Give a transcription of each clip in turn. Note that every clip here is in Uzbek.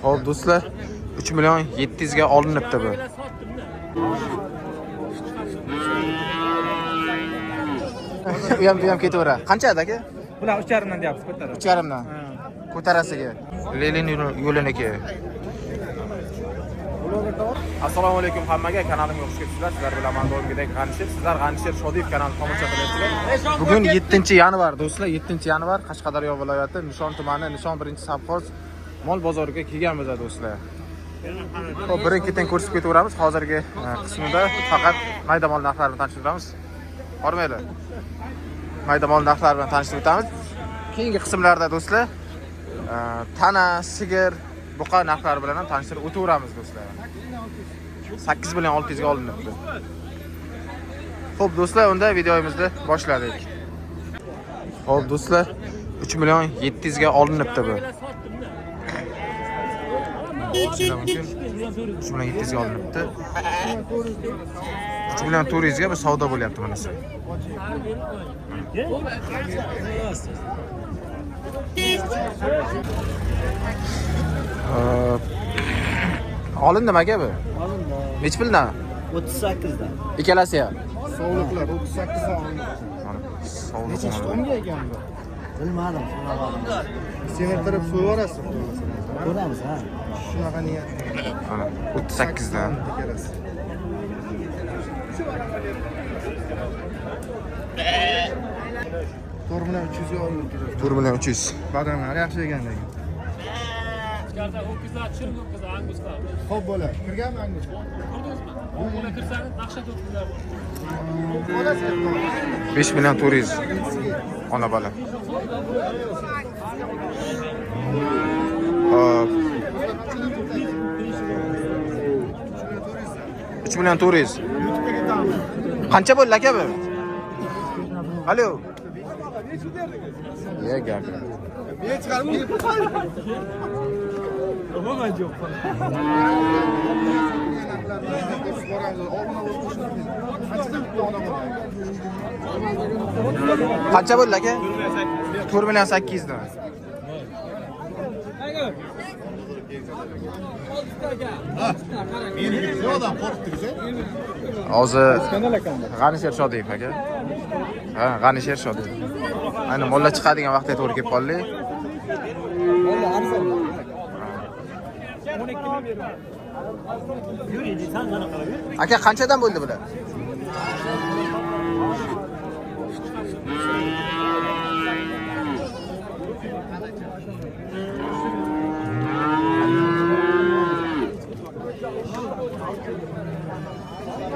Hop do'stlar, 3 million 700 ga olinibdi bu. Bu ham ketaveradi. Qanchada aka? Bular 3,5 dan deyapsiz, ko'taradi. 3,5 dan. Ko'tarasiga. Lenin yo'liniki. Assalomu alaykum hammaga, kanalimga xush kelibsizlar. Sizlar bilan men doimgidek G'anishir. Sizlar G'anishir Shodiyev kanalini tomosha qilyapsizlar. Bugun 7-yanvar do'stlar, 7-yanvar Qashqadaryo viloyati Nishon tumani, Nishon 1-savxoz mol bozoriga kelganmiz do'stlar. Xo'p, birin-ketin ko'rsatib ketaveramiz. Hozirgi qismida faqat mayda mol narxlari bilan tanishtiramiz. Hormaylar. Mayda mol narxlari bilan tanishtirib o'tamiz. Keyingi qismlarda do'stlar, tana, sigir, buqa narxlari bilan ham tanishtirib o'taveramiz do'stlar. 8 million 600 ga olinibdi. Xo'p do'stlar, unda videomizni boshladik. Xo'p do'stlar, 3 million 700 ga olinibdi bu. 3 million 700 ga olinibdi. 3 million 400 ga bir savdo bo'lyapti bunisi. Olindimi aka bu? Olindi. Nech puldan? 38 dan. Ikkalasi ham. Sovliqlar 38 dan olindi. Necha Unga ekan bu. Bilmadim, shunaqami. Semirtirib so'yib yuborasiz. Ko'ramiz, ha. Shunaqa niyat. Mana 38 dan. Ikkalasi. To'rt million 300 ga olindi. 4 million 300. Badanlari yaxshi ekan lekin. Xo'p bola, kirganmi angus? Ona kirsangiz naqsha to'plar. 5 million 400. Ona bola. Hop. 3 million 400. Qancha bo'ldi aka bu? Alo. Ye gap. Men chiqarib Qancha bo'ldi aka? 4 million 800 dan. Hozir G'anishir Shodiyev aka. Ha, G'anishir Shodiyev. Ayni mollar chiqadigan vaqtga to'g'ri kelib qoldik. Aka qanchadan bo'ldi bular?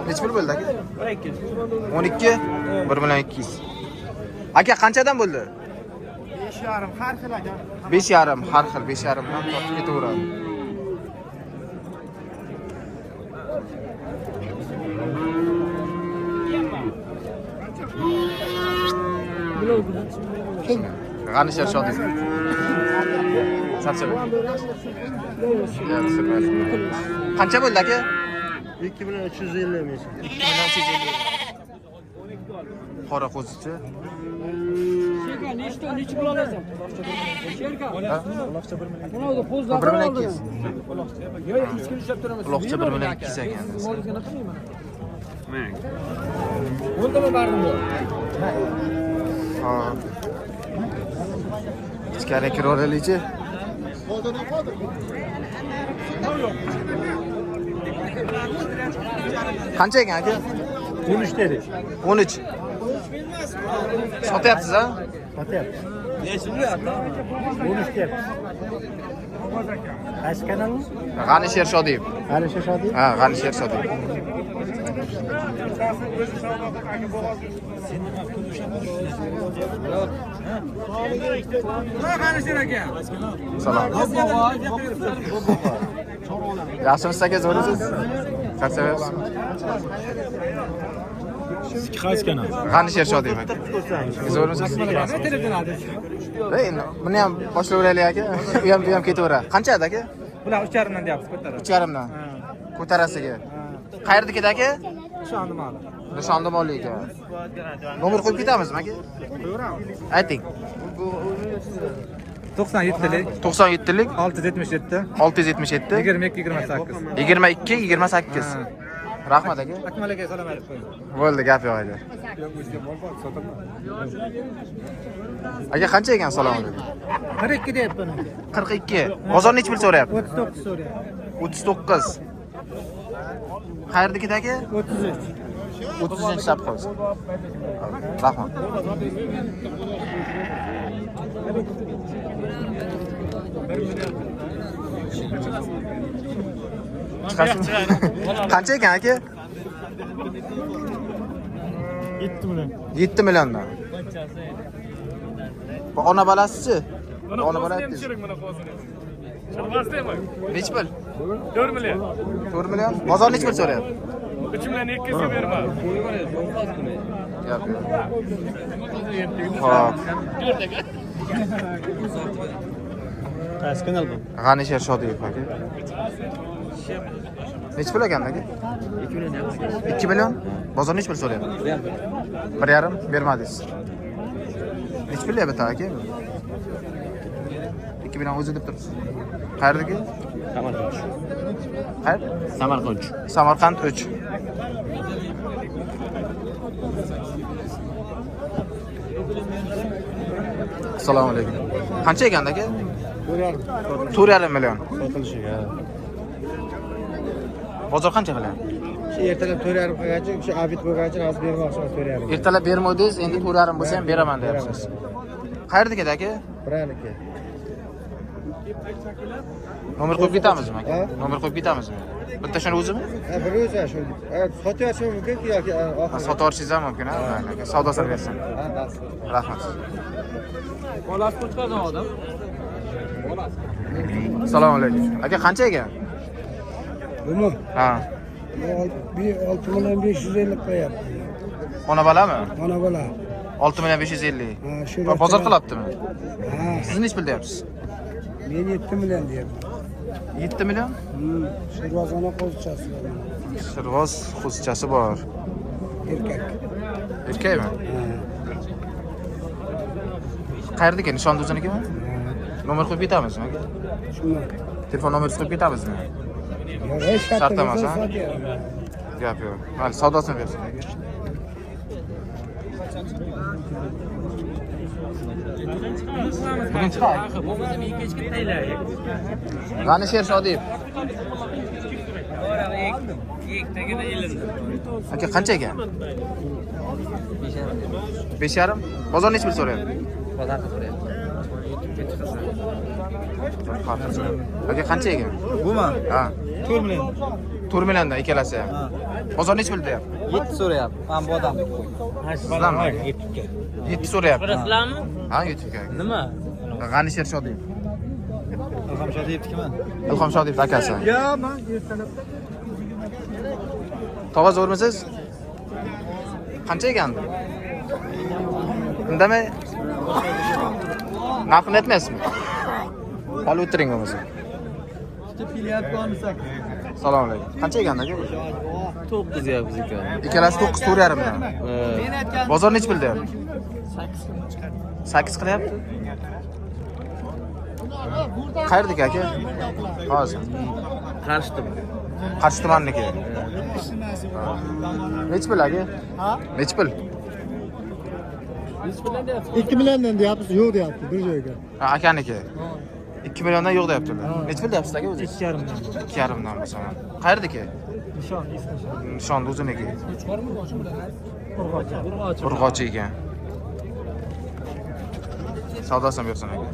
Nech pul bo'ldi aka? 12. 1 million 200. Aka qanchadan bo'ldi? 5,5 har xil aka. 5,5 har xil 5,5 dan tortib ketaveradi. G'anishir Shodiyev. Charchabi. Qancha bo'ldi aka? 2 million 350 ming. 2 million 350. Qora qo'zichi. Sherka nechta pul olasan? Sherka. Uloqcha 1 million. Buni qo'zda 1 million 200. Yo'q, ichki ishlab turamiz. Uloqcha 1 million 200 ekan. Molizga qilmayman. Men. O'ldimi bardim bu? Ha. Ichkari kiraveraylikchi. Qancha ekan aka? 13 dedik. 13. Sotyapsiz ha? Sotyapmiz. Nechta bo'lyapti? 13 deyapmiz. Qaysi kanal? G'anishir Shodiyev. Alisher Shodiyev. Ha, G'anishir Shodiyev. Salom. Yaxshimisiz aka, zo'rsiz? Charchamayapsiz? Qaysi kanal? G'anishir Shodiyev aka. Zo'rmisiz? Endi buni ham boshlayveraylik aka. Bu ham ketaveradi. Qanchada aka? Bular 3,5 dan deyapsiz, ko'taradi. 3,5 dan. Ko'tarasiga. Qayerdiki aka? Nishonni mali. Nishonni moli ekan. Nomer qo'yib ketamizmi aka? Qo'yaveramiz. Ayting. 97'lik 97'lik 677 677 22 28. 22 28. Rahmat aka. Akmal aka salom aytib qo'ying. Bo'ldi, gap yo'q aka. Aka qancha ekan salom alaykum? 42 deyapman. 42. Bozor nechi pul so'rayapti? 39 so'rayapti. 39. Qayerdikidagi? 33. 30 chap qolsin. Rahmat. Qancha ekan aka? 7 million. 7 milliondan. Bu ona balasichi? Ona balasi. Nechi pul? 4 million. 4 million. Bozor nechi pul so'rayapti? 3 million 200 ga berma. Gap. Xo'p. Qaysi kanal bu? G'anisher Shodiyev aka. Nechi pul ekan aka? 2 million. Bozor nechi pul so'rayapti? 1,5 bermadingiz. Nechi pul deyapti aka? 2 million o'zi deb turibsiz. Qayerdagi? Samarqand. Qayer? Samarqand. Samarqand 3. Assalomu alaykum. Qancha ekan aka? 4,5 million. Sotilishiga. Bozor qancha qilyapti? Shu ertalab 4,5 qo'ygancha, shu abit bo'lgancha hozir bermoqchiman 4,5. Ertalab bermadingiz, endi 4,5 bo'lsa ham beraman deyapsiz. Qayerdagi aka? Biraniki. Nomer qo'yib ketamizmi aka? Nomer qo'yib ketamizmi? Bitta shuni o'zimi? Ha, bir o'zi shu. Sotyapsiz mumkin-ku yoki oxiri. Sotib olishingiz ham mumkin, ha? Aka, savdosini bersin. Ha, bas. Rahmat. Bolasi qo'chqazon odam. Assalomu alaykum. Aka qancha ekan? Bumi? Ha. 6 million 550 qo'yapti. Ona balami? Mana bola. 6 million 550. Ha, shu. Bozor qilyaptimi? Ha, Siz nechi pul deyapsiz? men 7 million deyapman. 7 million? Shirvozona qo'zichasi bor. Shirvoz qo'zichasi bor. Erkak. Erkakmi? Qayerdagi? Nishonda o'zinikimi? Nomer qo'yib ketamizmi aka? Shundan. Telefon nomeringizni qo'yib ketamizmi? Yo'q, hech Shart emas, ha? sotyapman. Gap yo'q. Mayli, savdosini bersin. Bugun chiqadi. G'anisher Shodiyev. Aka qancha ekan? 5,5. Bozor nechi pul so'rayapti? Bozorda so'rayapti. Aka qancha ekan? Bumi? Ha. 4 million. 4 milliondan ikkalasi ham. Bozor nechi pul deyapti? 7 so'rayapti. Men bu odamni qo'y. Sizlarmi? 7 so'rayapti. Sizlarmi? Ha, YouTube'ga. Nima? G'anisher Shodiyev. Ilhom Shodiyevnikimi? Ilhom Shodiyev akasi. Yo, men ertalabda Tovoz o'rmisiz? Qancha ekan? Indamay. Narxini aytmaysizmi? Olib o'tiring bo'lmasa. Assalomu alaykum. Qancha ekan aka? 9 deyapmiz ekan. Ikkalasi 9 4,5 dan. Bozor nechi pul deyapti? 8 qilyapti. Qayerdagi aka? Hozir. Qarshdimi? Qarshi tumanniki. Nechi pul aka? Ha? Nechi pul? 2 milliondan deyapsiz, yo'q deyapti bir joyga. Ha, akaniki. 2 milliondan yo'q deyaptilar. Nechi pul deyapsiz aka o'zi? 2,5 dan. 2,5 dan bo'lsa. Qayerdagi? Nishon o'ziniki. Urg'ochi ekan. Savdosini bersin aka.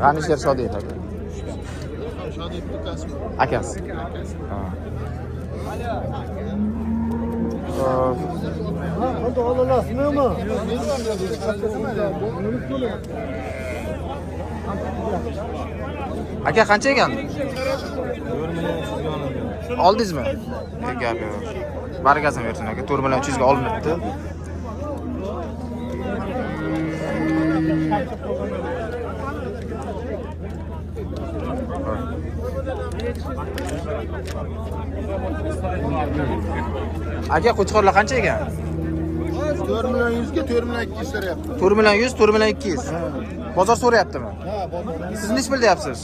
G'anisher Shodiyev aka. Akasi. Hadi Allah, nima? Aka qancha ekan? 4 million Oldingizmi? Gap yo'q. Bargasini bersin aka. 4 million 300 ga olinibdi. Aka qo'chqorlar qancha ekan? 4 million 100 ga 4 million 200 so'rayapti. 4 million 100, 4 million 200. Bozor so'rayaptimi? Ha, bozor. Siz nech pul deyapsiz?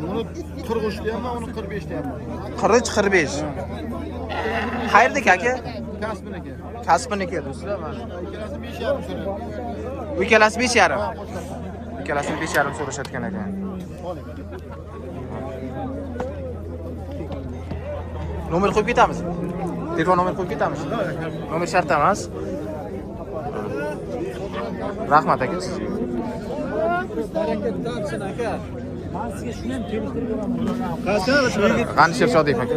Buni 40 deyapman, uni 45 deyapman. 40 45. Qayerdaki aka? Kasbiniki. Kasbiniki do'stlar. Ikkalasi 5,5 so'rayapti. Bu ikkalasi 5,5. Ikkalasini 5,5 so'rashayotgan ekan. Nomer qo'yib ketamiz. Telefon nomer qo'yib ketamiz. Nomer shart emas. Rahmat aka. G'anishir Shodip aka.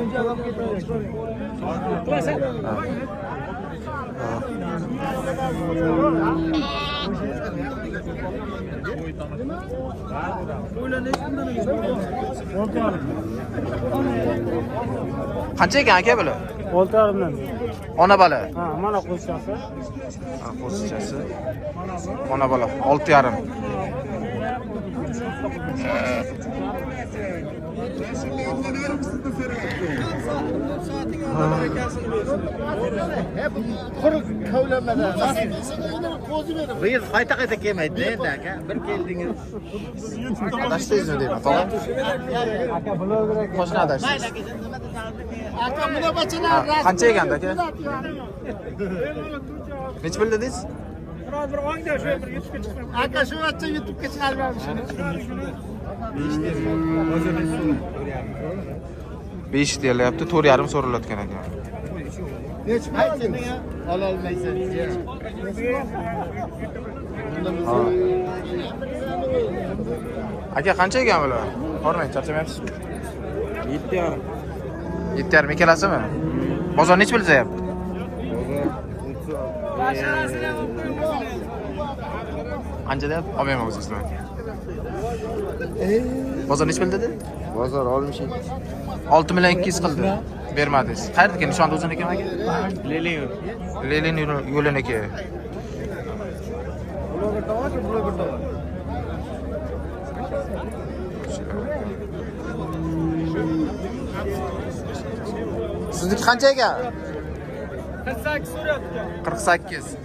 Qancha ekan aka bular? 6,5 Ona bola. Ha, mana qo'shchasi. Ha, qo'shchasi. Ona bola 6,5. Quruq kovlanmada. Biz qayta kelmaydi endi aka. Bir keldingiz. Adashdingizmi deyman, tog'a? Aka bloger aka. Qo'shni adashdingiz. Aka buni bachalar. Qancha ekan aka? Nech pul dedingiz? Aka shu vaqtda YouTube'ga chiqarganmiz shuni. 5 deyilyapti, 4,5 so'ralayotgan ekan. Hech ayting. Ola olmaysan. Aka qancha ekan bular? Qormang, charchamayapsizmi? 7,5. 7,5 ikkalasimi? Bozor nech pul deyapti? Qancha deyapti? Olmayman o'zingizdan. Bozor nech pul dedi? Bozor 67. 6 million 200 qildi. Bermadingiz. Qayerdaki nishonda o'ziniki aka? Lelin yo'liniki. Sizniki qancha ekan? 48 so'rayapti. 48.